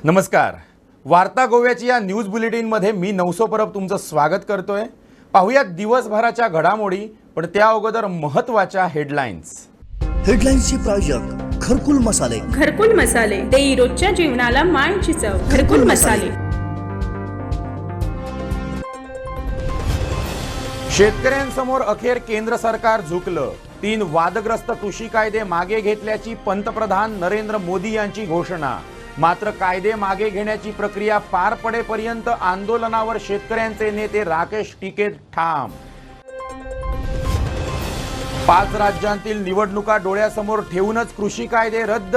नमस्कार. वार्ता गोव्याची या न्यूज बुलेटिनमध्ये मी नवसो परब तुमचं स्वागत करतोय. पाहूयात दिवसभराच्या घडामोडी, पण त्या अगोदर महत्त्वाच्या हेडलाईन्स. हेडलाईन्सचे प्रायोजक घरकुल मसाले. घरकुल मसाले देई रोजच्या जीवनाला मायेची चव. घरकुल मसाले. शेतकऱ्यांसमोर अखेर केंद्र सरकार झुकलं. 3 वादग्रस्त कृषी कायदे मागे घेतल्याची पंतप्रधान नरेंद्र मोदी यांची घोषणा. मात्र कायदे मागे घेण्याची प्रक्रिया पार पडेपर्यंत आंदोलनावर शेतकऱ्यांचे नेते राकेश टिकेत ठाम. 5 राज्यांतील निवडणुका डोळ्यासमोर ठेवूनच कृषी कायदे रद्द.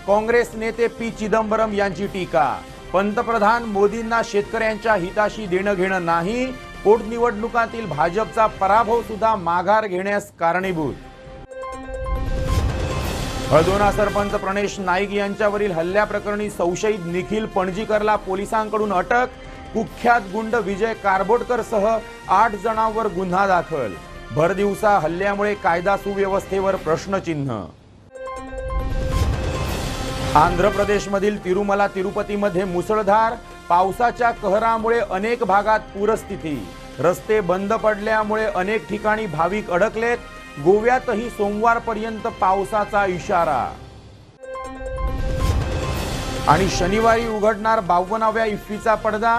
काँग्रेस नेते पी चिदंबरम यांची टीका. पंतप्रधान मोदींना शेतकऱ्यांच्या हिताशी देणं घेणं नाही. पोटनिवडणुकातील भाजपचा पराभव सुद्धा माघार घेण्यास कारणीभूत. हळदोना सरपंच प्रणेश नाईक यांच्यावरील हल्ल्याप्रकरणी संशयित निखिल पणजीकरला पोलिसांकडून अटक. कुख्यात गुंड विजय कारबोटकर सह 8 जणांवर गुन्हा दाखल. भरदिवसा हल्ल्यामुळे कायदा सुव्यवस्थेवर प्रश्नचिन्ह. आंध्र प्रदेशमधील तिरुमला तिरुपतीमध्ये मुसळधार पावसाच्या कहरामुळे अनेक भागात पूरस्थिती. रस्ते बंद पडल्यामुळे अनेक ठिकाणी भाविक अडकलेत. गोव्यातही सोमवारपर्यंत पावसाचा इशारा. आणि शनिवारी उघडणार 52व्या इफ्फीचा पडदा.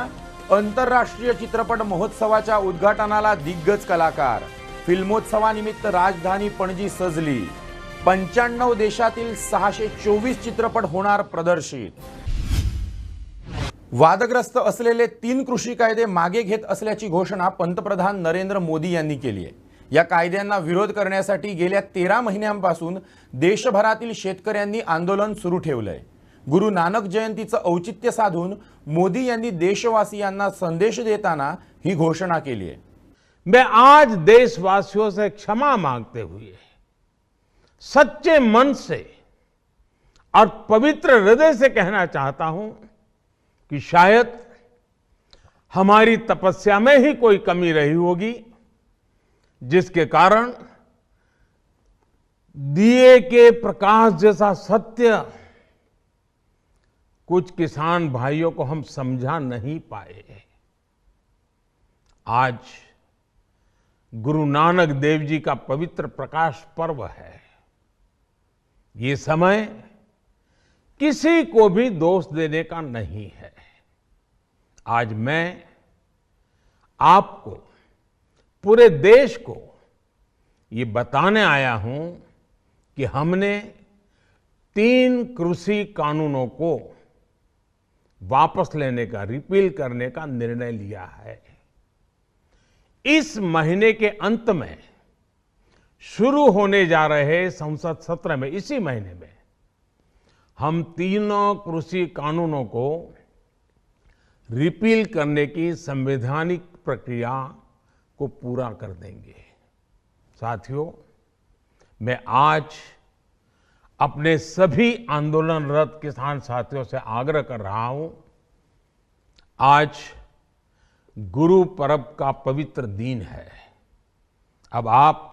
आंतरराष्ट्रीय चित्रपट महोत्सवाच्या उद्घाटनाला दिग्गज कलाकार. फिल्मोत्सवानिमित्त राजधानी पणजी सजली. 95 देशातील 624 चित्रपट होणार प्रदर्शित. वादग्रस्त असलेले 3 कृषी कायदे मागे घेत असल्याची घोषणा पंतप्रधान नरेंद्र मोदी यांनी केली आहे. या कायद्यांना विरोध करण्यासाठी गेल्या 13 महिन्यांपासून देशभरातील शेतकऱ्यांनी आंदोलन सुरू ठेवलंय. गुरु नानक जयंतीचं औचित्य साधून मोदी यांनी देशवासियांना संदेश देताना ही घोषणा केली आहे. मैं आज देशवासियों से क्षमा मांगते हुए सच्चे मन से और पवित्र हृदय से कहना चाहता हूं कि शायद हमारी तपस्या में ही कोई कमी रही होगी, जिसके कारण दिए के प्रकाश जैसा सत्य कुछ किसान भाइयों को हम समझा नहीं पाए. आज गुरु नानक देव जी का पवित्र प्रकाश पर्व है. ये समय किसी को भी दोष देने का नहीं है. आज मैं आपको, पूरे देश को ये बताने आया हूं कि हमने 3 कृषि कानूनों को वापस लेने का, रिपील करने का निर्णय लिया है. इस महीने के अंत में शुरू होने जा रहे संसद सत्र में, इसी महीने में हम 3 कृषि कानूनों को रिपील करने की संवैधानिक प्रक्रिया को पूरा कर देंगे. साथियों, मैं आज अपने सभी आंदोलनरत किसान साथियों से आग्रह कर रहा हूं. आज गुरु पर्व का पवित्र दिन है. अब आप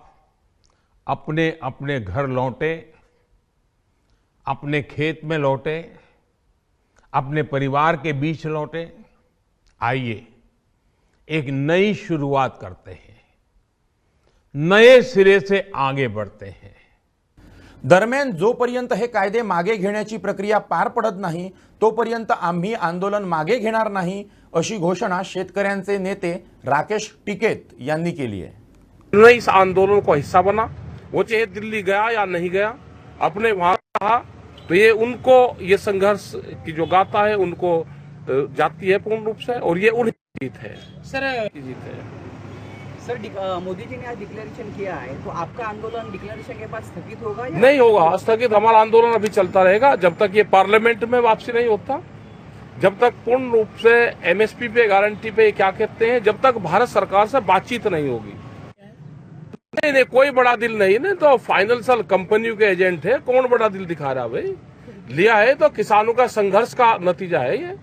अपने अपने घर लौटे, अपने खेत में लौटे, अपने परिवार के बीच लौटे. आइए एक नई शुरुआत करते हैं, नए सिरे से आगे बढ़ते हैं. दरम्यान जोपर्यंत हे कायदे मागे घेण्याची प्रक्रिया पार पडत नाही तोपर्यंत आम्ही आंदोलन मागे घेणार नाही, अशी घोषणा शेतकऱ्यांचे नेते राकेश टिकेत यांनी केली आहे. इस आंदोलन को हिस्सा बना, वो चाहे दिल्ली गया या नहीं गया, अपने वहां रहा, तो ये उनको, ये संघर्ष की जो गाथा है उनको जाती है पूर्ण रूप से, और ये उनकी जीत है. सर, जीत है. सर मोदी जी ने आज डिक्लेरेशन किया है, तो आपका आंदोलन डिक्लेरेशन के बाद स्थगित होगा या नहीं होगा? स्थगित हमारा आंदोलन अभी चलता रहेगा जब तक ये पार्लियामेंट में वापसी नहीं होता, जब तक पूर्ण रूप से एमएसपी पे, गारंटी पे क्या कहते हैं, जब तक भारत सरकार से बातचीत नहीं होगी. नहीं, कोई बड़ा दिल नहीं. नहीं तो फाइनेंशियल कंपनियों के एजेंट है, कौन बड़ा दिल दिखा रहा भाई? लिया है तो किसानों का संघर्ष का नतीजा है ये.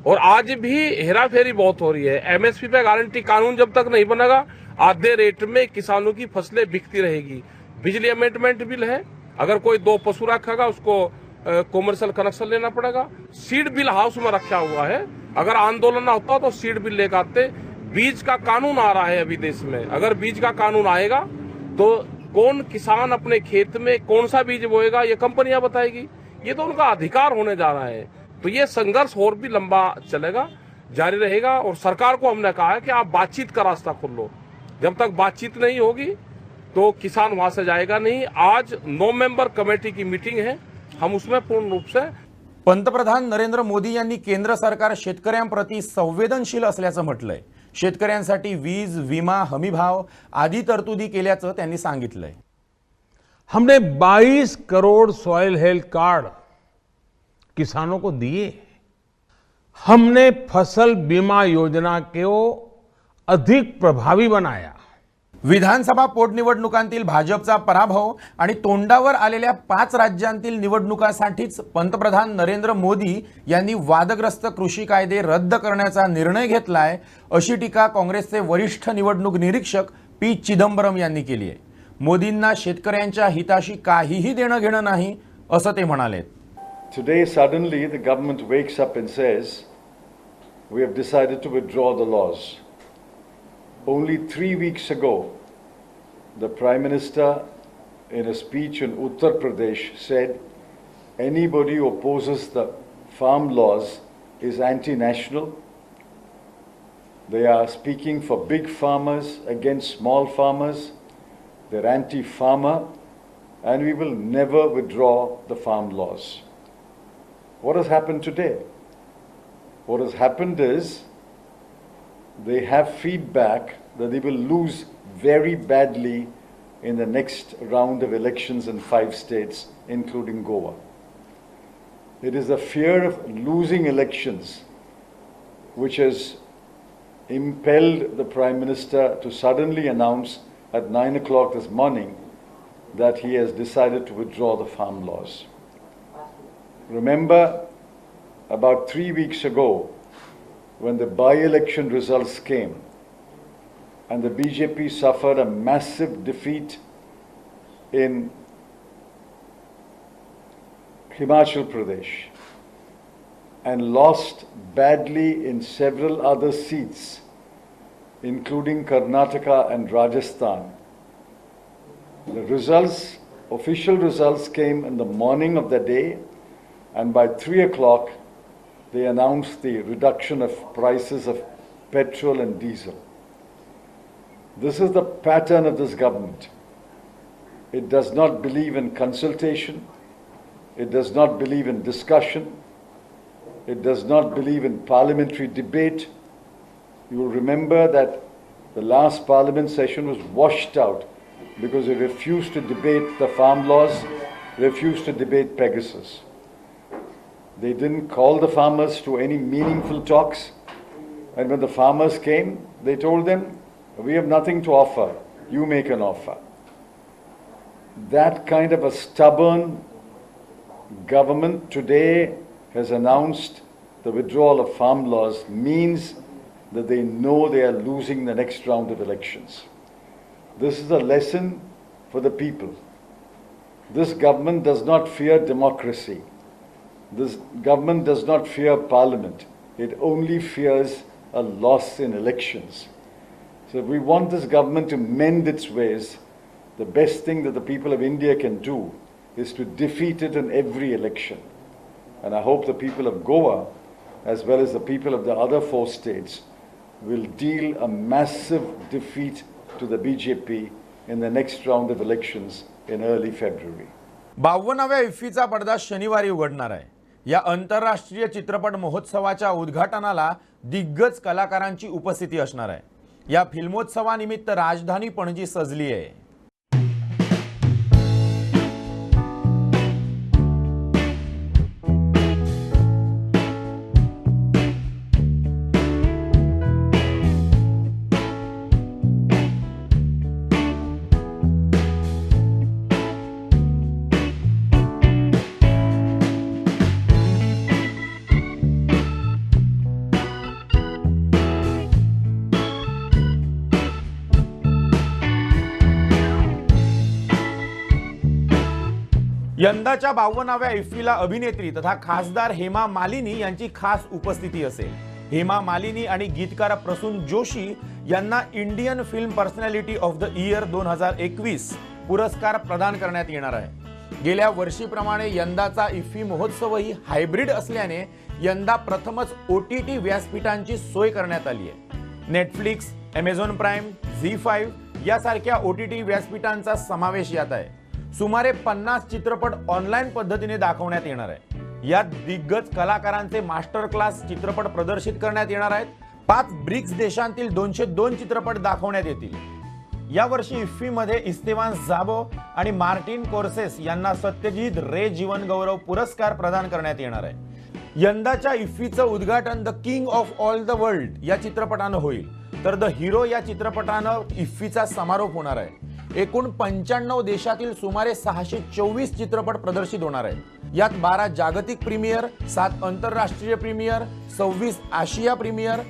और आज भी हेराफेरी बहुत हो रही है. एमएसपी पे गारंटी कानून जब तक नहीं बनेगा, आधे रेट में किसानों की फसलें बिकती रहेगी. बिजली अमेंडमेंट बिल है, अगर कोई 2 पशु रखेगा उसको कॉमर्शियल कनेक्शन लेना पड़ेगा। सीड बिल हाउस में रखा हुआ है, अगर आंदोलन ना होता तो सीड बिल लेकर आते। बीज का कानून आ रहा है अभी देश में, अगर बीज का कानून आएगा तो कौन किसान अपने खेत में कौन सा बीज बोएगा ये कंपनियां बताएगी, ये तो उनका अधिकार होने जा रहा है। तो ये संघर्ष और भी लंबा चलेगा, जारी रहेगा। और सरकार को हमने कहा है कि आप बातचीत का रास्ता खोल लो, जब तक बातचीत नहीं होगी तो किसान वहां से जाएगा नहीं। आज 9 मेंबर कमेटी की मीटिंग है, हम उसमें पूर्ण रूप से पंतप्रधान नरेंद्र मोदी यांनी केंद्र सरकार शेतकऱ्यांप्रती संवेदनशील असल्याचं म्हटलंय। शेतकऱ्यांसाठी वीज, विमा, हमीभाव आदी तरतुदी केल्याचं त्यांनी सांगितलंय। हमने 22 करोड़ सॉइल हेल्थ कार्ड किसानों को दिए। हमने फसल बीमा योजना को अधिक प्रभावी बनाया। विधानसभा पोटनिवडणुकांतील भाजपचा पराभव आणि तोंडावर आलेल्या 5 राज्यांतील निवडणुकांसाठीच पंतप्रधान नरेंद्र मोदी यांनी वादग्रस्त कृषी कायदे रद्द करण्याचा निर्णय घेतलाय, अशी टीका काँग्रेसचे वरिष्ठ निवडणूक निरीक्षक पी चिदंबरम यांनी केली आहे। मोदींना शेतकऱ्यांच्या हिताशी काहीही देणं घेणं नाही, असं ते म्हणाले। Today suddenly the government wakes up and says we have decided to withdraw the laws. Only 3 weeks ago, the Prime Minister, in a speech in Uttar Pradesh, said anybody who opposes the farm laws is anti-national. They are speaking for big farmers against small farmers. They're anti-farmer, and we will never withdraw the farm laws. What has happened today? What has happened is they have feedback that they will lose very badly in the next round of elections in 5 states, including Goa. It is the fear of losing elections which has impelled the Prime Minister to suddenly announce at 9 o'clock this morning that he has decided to withdraw the farm laws. Remember, about 3 weeks ago, when the by-election results came and the BJP suffered a massive defeat in Himachal Pradesh and lost badly in several other seats, including Karnataka and Rajasthan. The results, official results, came in the morning of the day, and by 3 o'clock they announced the reduction of prices of petrol and diesel. This is the pattern of this government. It does not believe in consultation. It does not believe in discussion. It does not believe in parliamentary debate. You will remember that the last parliament session was washed out because it refused to debate the farm laws, refused to debate Pegasus. They didn't call the farmers to any meaningful talks. And when the farmers came, they told them, we have nothing to offer. You make an offer. That kind of a stubborn government today has announced the withdrawal of farm laws means that they know they are losing the next round of elections. This is a lesson for the people. This government does not fear democracy. This government does not fear parliament. It only fears a loss in elections. So if we want this government to mend its ways, the best thing that the people of India can do is to defeat it in every election. And I hope the people of Goa, as well as the people of the other 4 states, will deal a massive defeat to the BJP in the next round of elections in early February. 52व्या इफ्फीचा पडदा शनिवारी उघडणार आहे। या आंतरराष्ट्रीय चित्रपट महोत्सवाच्या उद्घाटनाला दिग्गज कलाकारांची उपस्थिती असणार आहे। या फिल्मोत्सवानिमित्त राजधानी पणजी सजली आहे। यंदाच्या 52व्या इफ्फीला अभिनेत्री तथा खासदार हेमा मालिनी यांची खास उपस्थिती असेल. हेमा मालिनी आणि गीतकार प्रसून जोशी यांना Indian film personality of the year 2021 पुरस्कार प्रदान करण्यात येणार आहे. गेल्या वर्षीप्रमाणे यंदाचा इफ्फी महोत्सवही हायब्रिड असल्याने यंदा प्रथमच OTT व्यासपीठांची सोय करण्यात आली आहे. नेटफ्लिक्स, Amazon प्राइम, झी5 यासारख्या OTT व्यासपीठांचा समावेश यात आहे. सुमारे 50 चित्रपट ऑनलाईन पद्धतीने दाखवण्यात येणार आहे. यात दिग्गज कलाकारांचे मास्टर क्लास चित्रपट प्रदर्शित करण्यात येणार आहेत. 5 ब्रिक्स देशांतील 202 चित्रपट दाखवण्यात येतील. यावर्षी इफ्फीमध्ये इस्तेवान झाबो आणि मार्टिन कोर्सेस यांना सत्यजित रे जीवन गौरव पुरस्कार प्रदान करण्यात येणार आहे. यंदाच्या इफ्फीचं उद्घाटन the king of all the world या चित्रपटानं होईल, तर द हिरो या चित्रपटानं इफ्फीचा समारोप होणार आहे. एकूण 95 देशातील सुमारे 624 चित्रपट प्रदर्शित होणार आहेत. यात 12 जागतिक प्रीमियर, 7 आंतरराष्ट्रीय प्रीमियर, 26 आशिया प्रीमियर,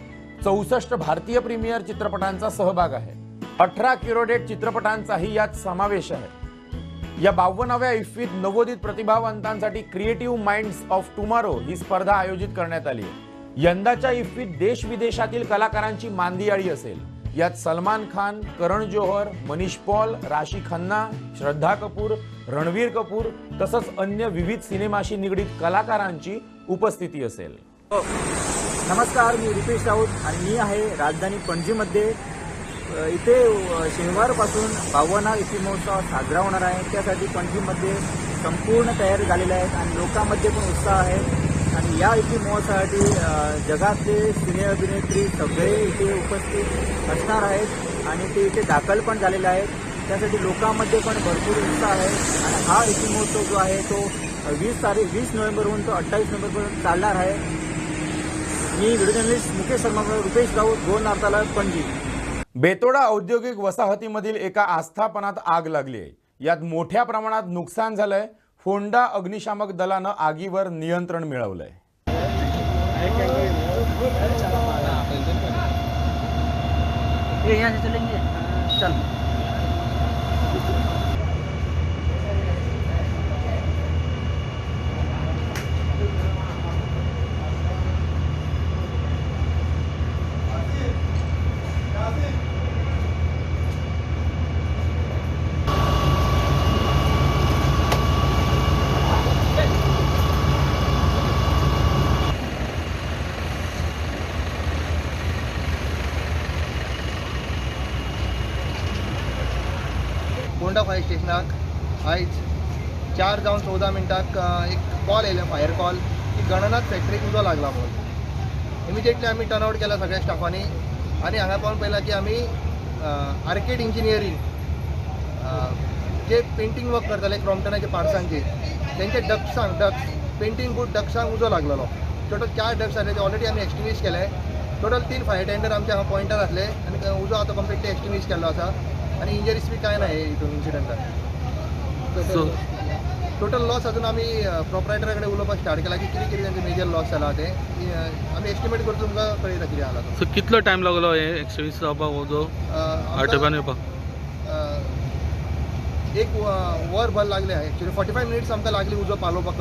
64 भारतीय प्रीमियर चित्रपटांचा सहभाग आहे. 18 क्युरेटेड चित्रपटांचाही यात समावेश आहे. या 52व्या इफ्फीत नवोदित प्रतिभावंतांसाठी क्रिएटिव्ह माइंड्स ऑफ टुमॉरो ही स्पर्धा आयोजित करण्यात आली आहे. यंदाच्या इफ्फीत देश विदेशातील कलाकारांची मांदियाळी असेल. यात सलमान खान, करण जोहर, मनीष पॉल, राशी खन्ना, श्रद्धा कपूर, रणवीर कपूर तसंच अन्य विविध सिनेमाशी निगडीत कलाकारांची उपस्थिती असेल. नमस्कार, मी रुपेश राऊत आणि मी आहे राजधानी पणजीमध्ये. इथे शनिवारपासून 52 इफ्फी महोत्सव साजरा होणार आहे. त्यासाठी पणजीमध्ये संपूर्ण तयारी झालेल्या आहेत आणि लोकांमध्ये पण उत्साह आहे. आणि या इफ्फी महोत्सवासाठी जगातले सिने अभिनेत्री सगळे इथे उपस्थित असणार आहेत आणि ते इथे दाखल पण झालेले आहेत. त्यासाठी लोकांमध्ये पण भरपूर उत्साह आहे. आणि हा इफ्फी महोत्सव जो आहे तो 20 नोव्हेंबरहून तो 28 नोव्हेंबरपर्यंत चालणार आहे. मी व्हिडिओ जर्नलिस्ट मुकेश शर्मा, रुपेश राऊत, गोल नार्ताला, पणजी. बेतोडा औद्योगिक वसाहतीमधील एका आस्थापनात आग लागली आहे. यात मोठ्या प्रमाणात नुकसान झालंय. फोंडा अग्निशामक दलानं आगीवर नियंत्रण मिळवलंय. फोंडा फायर स्टेशनाक आयज 4 जावन 14 मिनटाक एक कॉल येयलो, फायर कॉल, की गणनाथ फॅक्टरीक उजो लागला म्हणून. इमिजिएटली आमी टर्न आउट केला सगळ्या स्टाफांनी आणि हांगा पावन पळयलां की आमी आर्केड इंजिनियरींग जे पेंटिंग वर्क करताले क्रॉम्प्टनाचे पार्सांचे तेंचे डक्स पेंटिंग बूट डक्सांक उजो लागलेलो. टोटल 4 डक्स आसले ते ऑलरेडी आमी एक्सटिंग्विश केले. टोटल 3 फायर टेंडर आमचे हांगा पॉयंटार आसले आणि उजो आतां कंप्लिटली एक्सटिंग्विश केल्लो आसा आणि इंजरीज बी काय नाही हितून इन्सिडंटान. टोटल लॉस अजून आमी प्रोपरायटरा कडेन उलोवपाक स्टार्ट केला की कितें कितें तेंचे मेजर लॉस जाला ते आमी एस्टिमेट करता तुमकां कळयता कितें जाला तो. सो कितलो टायम लागलो हे एक्सटिंग्विश जावपाक हो जो आटोबान येवपाक? एक वरभर लागले एक्चुअली 45 मिनिट्स आमकां लागली उजो पालोवपाक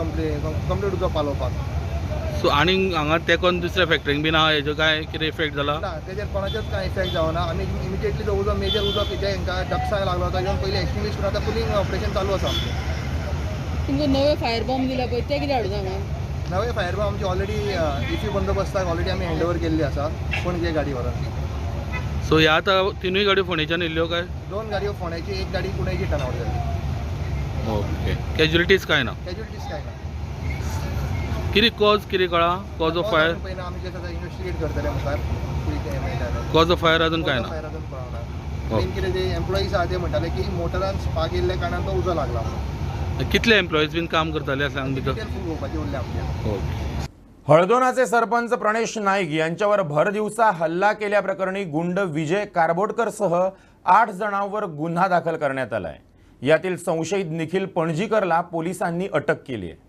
कंप्लीट उजो पालोवपाक. सो आनी हांगा तेकोन दुसऱ्या फॅक्टरींक बीन आहा हेजो काय कितें इफेक्ट जाला? ना, तेजेर कोणाचेच कांय इफेक्ट जावना. आमी इमिजिएटली जो उजो मेजर उजो कितें हांकां डक्सांक लागलो होता येवन पयलीं एक्सटिंग्विश करून आतां पुलिंग ऑपरेशन चालू आसा आमचें. तुमकां नवे फायर बॉम्ब दिला पळय ते कितें हाडून हांगा? नवे फायर बॉम्ब आमची ऑलरेडी इफ्फी बंदोबस्ताक ऑलरेडी आमी हँड ओवर केल्ली आसा पणजे गाडी व्हरून. सो ह्या आतां 3 गाडयो फोंडेच्यान येयल्ल्यो काय? 2 गाडयो फोंड्याची, एक गाडी कुणेची टर्न आउट जाली. ओके. कॅज्युलिटीज काय ना? कॅज्युलिटीज काय ना. कितें कॉज कितें कळा? कॉज ऑफ फायर पळयना आमी जे आतां इन्वेस्टिगेट करतले मुखार कितें कितें मेळटा. कॉज ऑफ फायर अजून काय ना? फायर अजून कळना. मेन कितें ते एम्प्लॉईज आहा ते म्हणटाले की मोटरान स्पार्क येयल्ल्या कारणान तो उजो लागला म्हणून. कितले एम्प्लॉईज बीन काम करताले सांग भितर? फूल घेवपाचे उरले आमचे. ओके. हळदोनाचे सरपंच प्रणेश नाईक यांच्यावर भर दिवसा हल्ला केल्याप्रकरणी गुंड विजय कारबोटकरसह 8 जणांवर गुन्हा दाखल करण्यात आलाय. यातील संशयित निखिल पणजीकरला पोलिसांनी अटक केली आहे.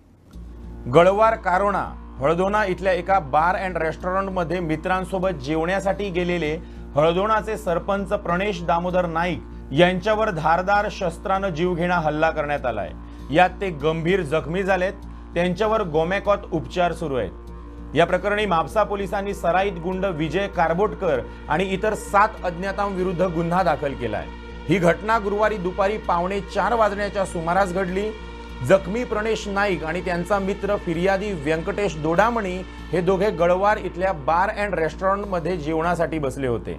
गळवार कारोणा हळदोना इथल्या एका बार अँड रेस्टॉरंटमध्ये मित्रांसोबत जेवण्यासाठी गेलेले हळदोनाचे सरपंच प्रणेश दामोदर नाईक यांच्यावर धारदार शस्त्रानं जीवघेणा हल्ला करण्यात आलाय. यात ते गंभीर जखमी झालेत. त्यांच्यावर गोमेकॉत उपचार सुरू आहेत. या प्रकरणी म्हापसा पोलिसांनी सराईत गुंड विजय कारबोटकर आणि इतर 7 अज्ञातांविरुद्ध गुन्हा दाखल केला आहे. ही घटना गुरुवारी दुपारी 3:45 वाजण्याच्या सुमारास घडली. जखमी प्रणेश नाईक आणि त्यांचा मित्र फिर्यादी व्यंकटेश दोडामणी हे दोघे गळवार इथल्या बार अँड रेस्टॉरंटमध्ये जेवणासाठी बसले होते.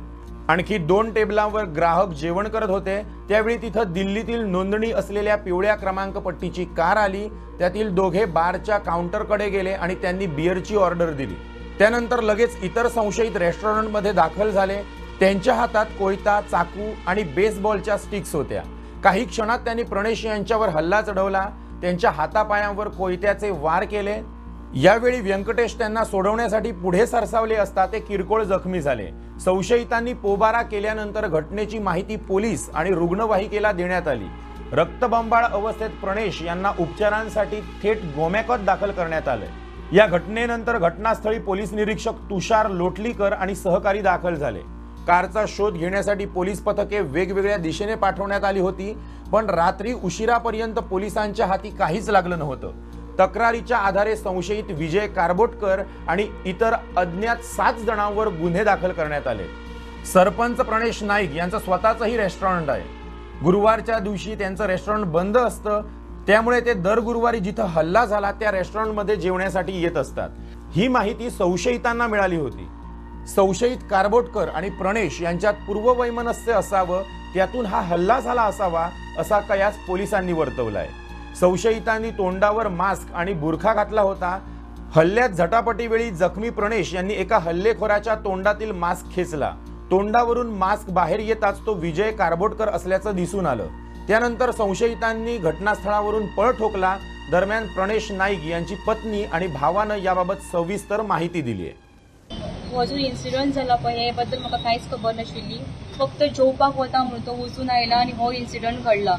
आणखी 2 टेबलांवर ग्राहक जेवण करत होते. त्यावेळी तिथं दिल्लीतील नोंदणी असलेल्या पिवळ्या क्रमांक पट्टीची कार आली. त्यातील दोघे बारच्या काउंटरकडे गेले आणि त्यांनी बिअरची ऑर्डर दिली. त्यानंतर लगेच इतर संशयित रेस्टॉरंटमध्ये दाखल झाले. त्यांच्या हातात कोयता, चाकू आणि बेसबॉलच्या स्टिक्स होत्या. काही क्षणात त्यांनी प्रणेश यांच्यावर हल्ला चढवला. त्यांच्या हातापायांवर कोयत्याचे वार केले. यावेळी व्यंकटेश त्यांना सोडवण्यासाठी पुढे सरसावले असता ते किरकोळ जखमी झाले. संशयितांनी पोबारा केल्यानंतर घटनेची माहिती पोलीस आणि रुग्णवाहिकेला देण्यात आली. रक्तबंबाळ अवस्थेत प्रणेश यांना उपचारांसाठी थेट गोमेकॉत दाखल करण्यात आले. या घटनेनंतर घटनास्थळी पोलीस निरीक्षक तुषार लोटलीकर आणि सहकारी दाखल झाले. कारचा शोध घेण्यासाठी पोलीस पथके वेगवेगळ्या दिशेने पाठवण्यात आली होती, पण रात्री उशिरापर्यंत पोलिसांच्या हाती काहीच लागलं नव्हतं. तक्रारीच्या आधारे संशयित विजय कारबोटकर आणि इतर अज्ञात 7 जणांवर गुन्हे दाखल करण्यात आले. सरपंच प्रणेश नाईक यांचं स्वतःचंही रेस्टॉरंट आहे. गुरुवारच्या दिवशी त्यांचं रेस्टॉरंट बंद असतं, त्यामुळे ते दर गुरुवारी जिथं हल्ला झाला त्या रेस्टॉरंटमध्ये जेवण्यासाठी येत असतात. ही माहिती संशयितांना मिळाली होती. संशयित कारबोटकर आणि प्रणेश यांच्यात पूर्ववैमनस्य असावं, त्यातून हा हल्ला झाला असावा असा कयास पोलिसांनी वर्तवलाय. संशयितांनी तोंडावर मास्क आणि बुरखा घातला होता. हल्ल्यात झटापटीवेळी जखमी प्रणेश यांनी एका हल्लेखोराच्या तोंडातील मास्क खेचला. तोंडावरून मास्क बाहेर येताच तो विजय कारबोटकर असल्याचं दिसून आलं. त्यानंतर संशयितांनी घटनास्थळावरून पळ ठोकला. दरम्यान प्रणेश नाईक यांची पत्नी आणि भावानं याबाबत सविस्तर माहिती दिली आहे. हो जो इन्सिडंट जाला पळय हे बद्दल म्हाका कांयच खबर नाशिल्ली. फक्त जेवपाक वता म्हणून तो वचून आयला आनी हो इन्सिडंट घडला.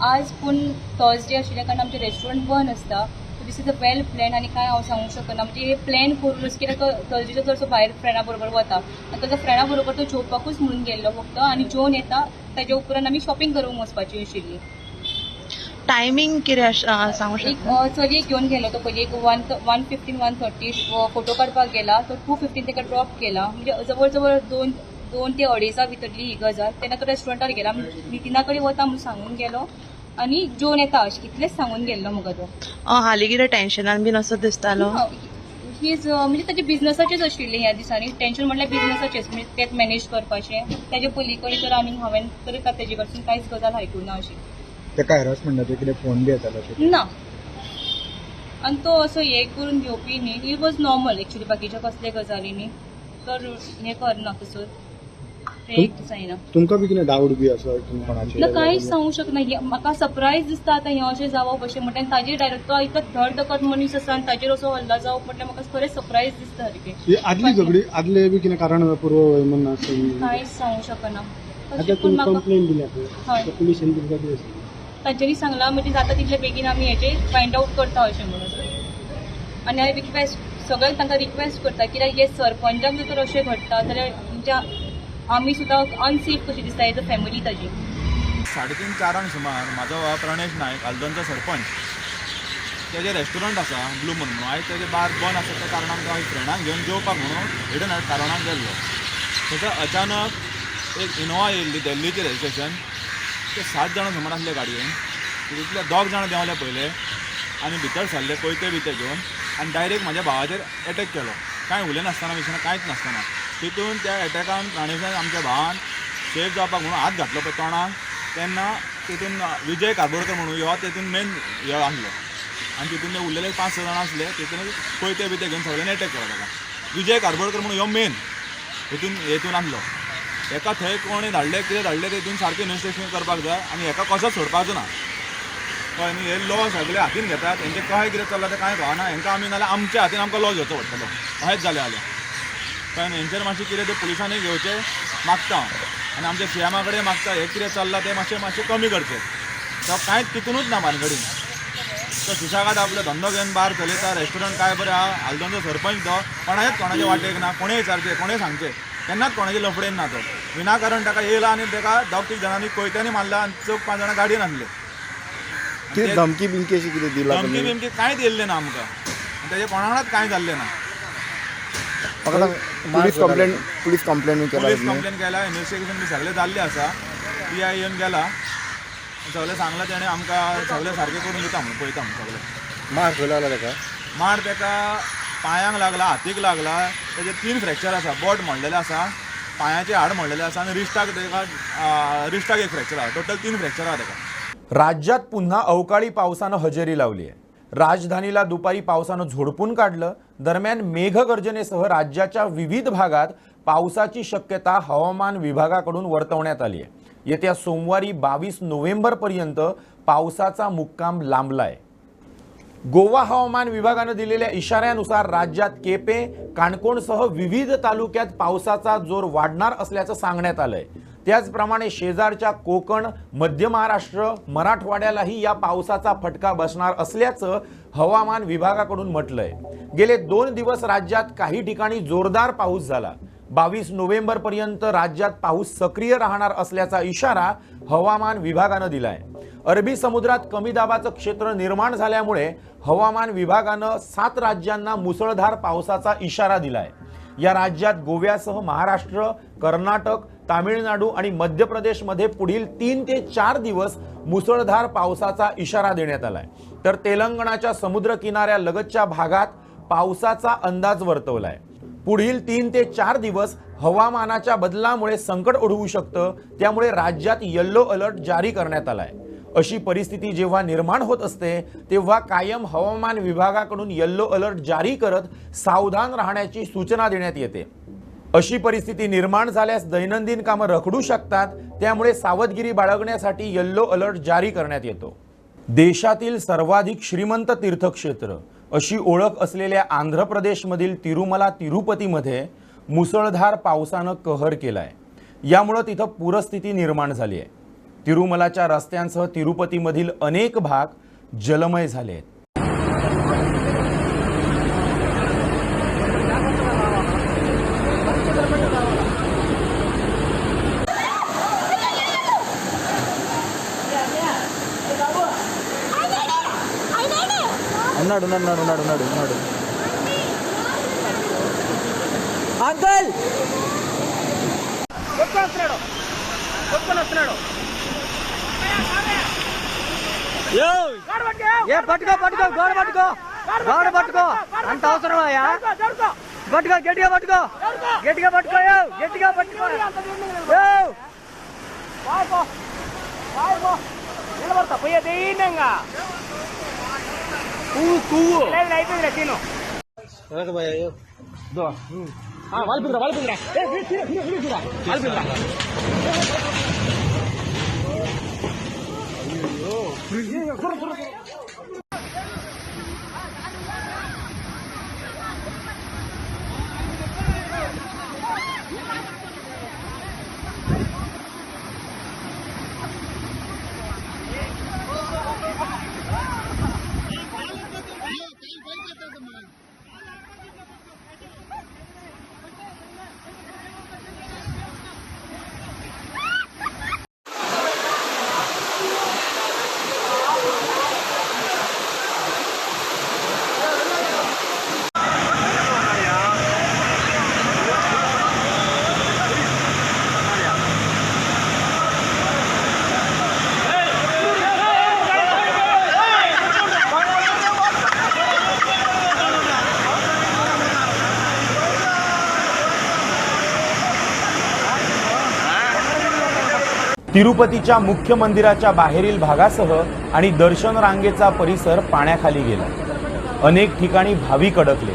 आज पूण थर्सडे आशिल्ल्या कारण आमचें रेस्टॉरंट बंद आसता. This is a well plan आनी कांय हांव सांगूंक शकना. म्हणजे हे प्लॅन करूनच कित्याक थर्सडेचो चडसो भायर फ्रेंडा बरोबर वता आनी ताच्या फ्रेंडा बरोबर तो जेवपाकूच म्हणून गेल्लो फक्त. आनी जेवन येता ताजे उपरांत आमी शॉपिंग करूंक वचपाची आशिल्ली. टायमिंग कितें सांगू शकता? चलयेक घेवन गेलो तो पयलीं एक 1:15 1:30 फोटो काडपाक गेला. तो 2:15 ताका ड्रॉप केला. म्हणजे जवळ जवळ 2 ते 2:30 भितरली ही गजाल. तेन्ना तो रेस्टॉरंटार गेला. नितीना कडेन वता म्हणून सांगून गेलो आनी जेवन येता अशें इतलेंच सांगून गेल्लो म्हाका तो. हालीं कितें टेन्शनान बीन असो दिसतालो? हीज म्हणजे ताचे बिझनसाचेच आशिल्लें ह्या दिसांनी. टेन्शन म्हणल्यार बिझनसाचेच, म्हणजे तेच मॅनेज करपाचें. ताजे पयलीं कडेन तर आमी हांवें तरी ताजे कडसून कांयच गजाल आयकूंक ना अशी. तेका हॅरासमेंट कितें फोन बी येतालो ना. आनी तो असो हे करून घेवपी न्ही. He was normal actually. बाकीच्या कसले गजालींनी तर हे करना तसो एक दिसायना. तुमकां बी कितें डावट बी असो कोणाचेर? ना कांयच सांगूंक शकना. म्हाका सरप्रायज दिसता आतां हें अशें जावप अशें म्हणटा. ताजेर डायरेक्ट तो इतलो धडधकट मनीस आसा आनी ताजेर असो हल्ला जावप म्हटल्यार म्हाका खरेंच सरप्रायज दिसता सारकें. आदली झगडी आदले बी कितें कारण पूर्व कांयच सांगूंक शकना. पुलिशेन तांच्यांनी सांगलां म्हणजे जाता तितले बेगीन आमी हेचेर फायंड आउट करता अशें म्हणून. आनी हांवें रिक्वेस्ट सगळ्यांक तांकां रिक्वेस्ट करता कित्याक हे सरपंचाक जर तर अशें घडटा जाल्यार म्हणजे आमी सुद्दां अनसेफ कशी दिसता एज अ फॅमिली ताजी. 3:30 सुमार म्हाजो हो प्रणेश नायक आल्दोनचो सरपंच तेजें रेस्टॉरंट आसा ब्लू मून म्हणून. आयज तेजें बार बंद आसा त्या कारणान हांव फ्रेंडांक घेवन जेवपाक म्हणून हिडन कारणान गेल्लो. थंयसर अचानक एक इनोवा येयल्ली दिल्लीची रजिस्ट्रेशन. ते 7 जाणां सुमार आसले गाडयेन. तितूंतले 2 जाणां देंवले पयले आनी भितर सरले कोयते बिते घेवन आनी डायरेक्ट म्हाज्या भावाचेर एटॅक केलो. कांय उलयनासतना विशयना कांयच नासतना. तितून त्या एटॅकान प्राणेशान आमच्या भावान सेफ जावपाक म्हणून हात घातलो पळय तोंडाक तेन्ना तितून विजय कारबोडकर म्हणून हो तितून मेन हे आसलो. आनी तितून ते उरलेले 5-6 जाणां आसले. तितून कोयते बिते घेवन सगळ्यांनी एटॅक केलो ताका. विजय कारबोडकर म्हणून हो मेन हेतून आसलो. एका थंय कोणी धाडले कितें धाडले तितून सारकें इन्वेस्टिगेशन करपाक जाय आनी हेका कसोच सोडपाचो ना. कळ्ळें न्ही. हे लॉ सगळे हातीन घेतात. हेंचें कशें कितें चल्लां तें कांय कळना. हेंकां आमी नाल्यार आमच्या हातीन आमकां लॉ घेवचो पडटलो. अशेंच जालें जाल्यार कळ्ळें. हेंचेर मातशें कितें तें पुलिसांनी घेवचें मागता आनी आमच्या सीएमा कडेन मागता हे कितें चल्लां तें मातशें कमी करचें. तो कांयच तितूनच ना भानगडीन. तो सुशागाद आपलो धंदो घेवन बार चलयता. रेस्टॉरंट काय बरें आहा. आल्दोनचो सरपंच तो कोणाच्या वाटेक ना. कोणेय विचारचें कोणेय सांगचें केन्नाच कोणाचे लफडेन ना. तो विनाकारण ताका येयला आनी ताका 2-3 जाणांनी कोयत्यांनी मारला आनी 4-5 जाणां गाडयेन आसले ते धमकी बिमकी अशी कितें दिला धमकी बिमकी कांय दिल्लें ना आमकां तेजे कोणाकच कांय जाल्लें ना पुलीस कंप्लेंट केला इन्व्हेस्टिगेशन बी सगळें जाल्लें आसा PI येवन गेला सगळें सांगलां तेणें आमकां सगळें सारकें करून दिता म्हणून पळयता म्हणून सगळें मार खंय लागला ताका मार ताका पांयांक लागला हातीक लागला तेजे 3 फ्रॅक्चर आसा बोट मोडलेलें आसा पांयाचें हाड मोडलेलें आसा आनी रिश्टाक एक फ्रॅक्चर आसा टोटल 3 फ्रॅक्चर आहा ताका राज्यात पुन्हा अवकाळी पावसानं हजेरी लावली आहे. राजधानीला दुपारी पावसानं झोडपून काढलं. दरम्यान मेघगर्जनेसह राज्याच्या विविध भागात पावसाची शक्यता हवामान विभागाकडून वर्तवण्यात आली आहे. येत्या सोमवारी 22 नोव्हेंबरपर्यंत पावसाचा मुक्काम लांबलाय. गोवा हवामान विभागानं दिलेल्या इशाऱ्यानुसार राज्यात केपे, काणकोणसह विविध तालुक्यात पावसाचा जोर वाढणार असल्याचं सांगण्यात आलंय. त्याचप्रमाणे शेजारच्या कोकण, मध्य महाराष्ट्र, मराठवाड्यालाही या पावसाचा फटका बसणार असल्याचं हवामान विभागाकडून म्हटलंय. गेले 2 दिवस राज्यात काही ठिकाणी जोरदार पाऊस झाला. 22 नोव्हेंबरपर्यंत राज्यात पाऊस सक्रिय राहणार असल्याचा इशारा हवामान विभागानं दिलाय. अरबी समुद्रात कमी दाबाचं क्षेत्र निर्माण झाल्यामुळे हवामान विभागानं 7 राज्यांना मुसळधार पावसाचा इशारा दिलाय. या राज्यात गोव्यासह महाराष्ट्र, कर्नाटक, तामिळनाडू आणि मध्य प्रदेशमध्ये पुढील 3 ते 4 दिवस मुसळधार पावसाचा इशारा देण्यात आलाय. तर तेलंगणाच्या समुद्र किनाऱ्यालगतच्या भागात पावसाचा अंदाज वर्तवलाय. पुढील 3 ते 4 दिवस हवामानाच्या बदलामुळे संकट ओढवू शकतं. त्यामुळे राज्यात येलो अलर्ट जारी करण्यात आलाय. अशी परिस्थिती जेव्हा निर्माण होत असते तेव्हा कायम हवामान विभागाकडून येलो अलर्ट जारी करत सावधान राहण्याची सूचना देण्यात येते. अशी परिस्थिती निर्माण झाल्यास दैनंदिन कामं रखडू शकतात. त्यामुळे सावधगिरी बाळगण्यासाठी येलो अलर्ट जारी करण्यात येतो. देशातील सर्वाधिक श्रीमंत तीर्थक्षेत्र अशी ओळख असलेल्या आंध्र प्रदेशमधील तिरुमला तिरुपतीमध्ये मुसळधार पावसानं कहर केलाय. यामुळे तिथं पूरस्थिती निर्माण झाली आहे. तिरुमलाच्या रस्त्यांसह तिरुपतीमधील अनेक भाग जलमय झाले आहेत. అంకల్ పట్టుకో గోడ పట్టుకో అంత అవసరమా పట్టుకో గట్టిగా పట్టుకో నిలబడతా పోయే దీనంగా పువ్వు అయిపోయింది తిను तिरुपतीच्या मुख्य मंदिराच्या बाहेरील भागासह आणि दर्शन रांगेचा परिसर पाण्याखाली गेला. अनेक ठिकाणी भाविक अडकले.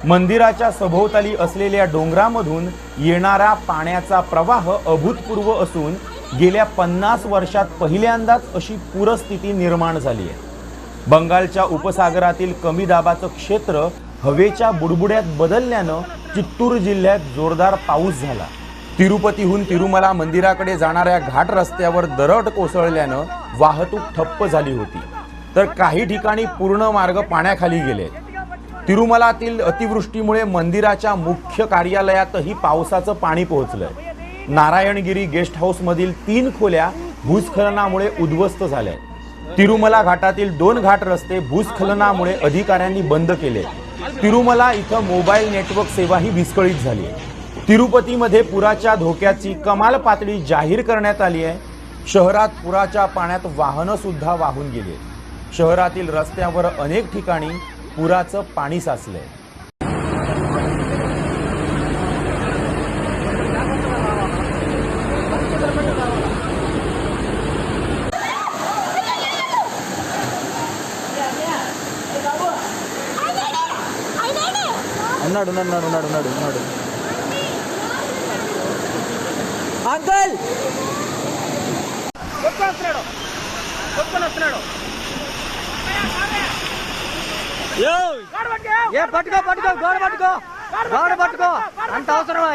मंदिराच्या सभोवताली असलेल्या डोंगरामधून येणारा पाण्याचा प्रवाह अभूतपूर्व असून गेल्या 50 वर्षात पहिल्यांदाच अशी पूरस्थिती निर्माण झाली आहे. बंगालच्या उपसागरातील कमी दाबाचं क्षेत्र हवेच्या बुडबुड्यात बदलल्यानं चित्तूर जिल्ह्यात जोरदार पाऊस झाला. तिरुपतीहून तिरुमला मंदिराकडे जाणाऱ्या घाट रस्त्यावर दरड कोसळल्यानं वाहतूक ठप्प झाली होती. तर काही ठिकाणी पूर्ण मार्ग पाण्याखाली गेले. तिरुमलातील अतिवृष्टीमुळे मंदिराच्या मुख्य कार्यालयातही पावसाचं पाणी पोहोचलंय. नारायणगिरी गेस्ट हाऊस मधील 3 खोल्या भूस्खलनामुळे उद्ध्वस्त झाल्या. तिरुमला घाटातील 2 घाट रस्ते भूस्खलनामुळे अधिकाऱ्यांनी बंद केले. तिरुमला इथं मोबाईल नेटवर्क सेवाही विस्कळीत झाली आहे. तिरुपतीमध्ये पुराच्या धोक्याची कमाल पातळी जाहीर करण्यात आली आहे. शहरात पुराच्या पाण्यात वाहनं सुद्धा वाहून गेली. शहरातील रस्त्यावर अनेक ठिकाणी पुराचं पाणी साचलंय. ఉన్నాడు ఉన్నాడు ఉన్నాడు ఉన్నాడు ఉన్నాడు అంకల్ పట్టుకో పట్టుకో గోడ పట్టుకో గోడ పట్టుకో అంత అవసరమా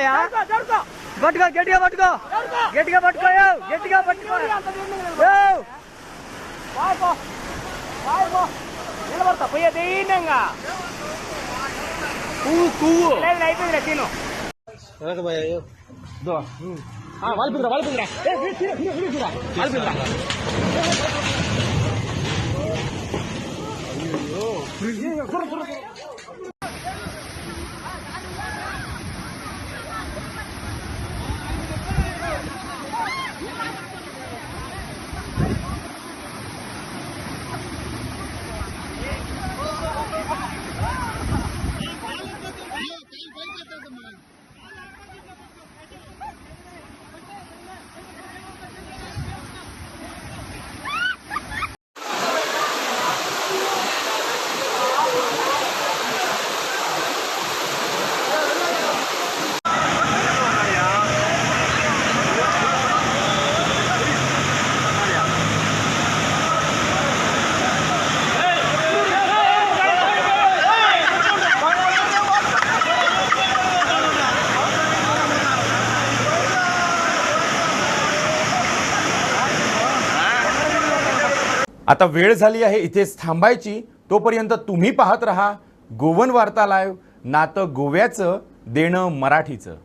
పట్టుకో గట్టిగా పట్టుకో గట్టిగా పట్టుకో గట్టిగా పట్టుకో నిలబడతా పోయే దీనంగా అయిపోయిందిరా తిను వాళ్ళిపోయిందిరా వాళ్ళిపోయిందిరా आता वेळ झाली आहे इथेच थांबायची. तोपर्यंत तुम्ही पाहत रहा गोवन वार्ता लाईव्ह. नातं गोव्याचं, देणं मराठीचं.